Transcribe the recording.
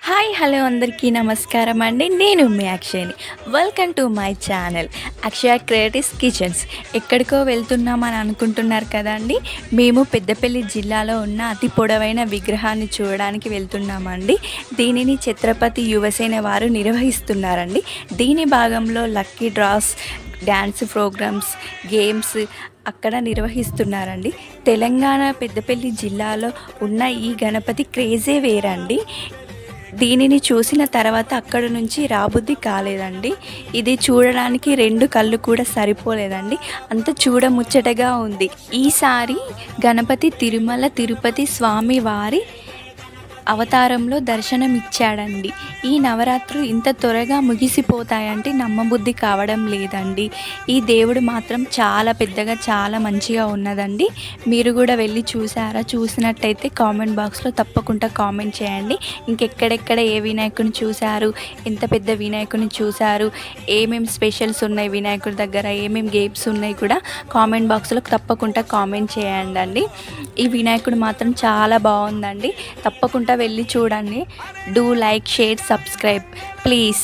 Hi hello అందరికీ నమస్కారం అండి. నేను మీ అక్షయ్ని. Welcome to my channel Akshaya creatives kitchens. ఎక్కడికో వెళ్తున్నామని అనుకుంటున్నారు కదండి. మేము పెద్దపల్లి జిల్లాలో ఉన్న అతి పొడవైన విగ్రహాన్ని చూడడానికి వెళ్తున్నామండి. దీనిని ఛత్రపతి యువసేన వారు నిర్వహిస్తున్నారండి. దీని భాగంలో lucky draws, dance programs, games అక్కడ నిర్వహిస్తున్నారండి. తెలంగాణ పెద్దపల్లి జిల్లాలో ఉన్న ఈ గణపతి క్రేజే వేరండి. దీనిని చూసిన తర్వాత అక్కడ నుంచి రాబుద్ది కాలేదండి. ఇది చూడడానికి 2 కళ్ళు కూడా సరిపోలేదండి. అంత చూడముచ్చటగా ఉంది. ఈసారి గణపతి తిరుమల తిరుపతి స్వామి వారి అవతారంలో దర్శనమిచ్చాడండి. ఈ నవరాత్రులు ఇంత త్వరగా ముగిసిపోతాయంటే నమ్మబుద్ధి కావడం లేదండి. ఈ దేవుడు మాత్రం చాలా పెద్దగా, చాలా మంచిగా ఉన్నదండి. మీరు కూడా వెళ్ళి చూసారా? చూసినట్టయితే కామెంట్ బాక్స్లో తప్పకుండా కామెంట్ చేయండి. ఇంకెక్కడెక్కడ ఏ వినాయకుడిని చూశారు, ఎంత పెద్ద వినాయకుడిని చూశారు, ఏమేమి స్పెషల్స్ ఉన్నాయి వినాయకుడి దగ్గర, ఏమేమి గేమ్స్ ఉన్నాయి కూడా కామెంట్ బాక్స్లో తప్పకుండా కామెంట్ చేయండి. ఈ వినాయకుడు మాత్రం చాలా బాగుందండి. తప్పకుండా వెళ్ళి చూడండి. Do like, share, subscribe please.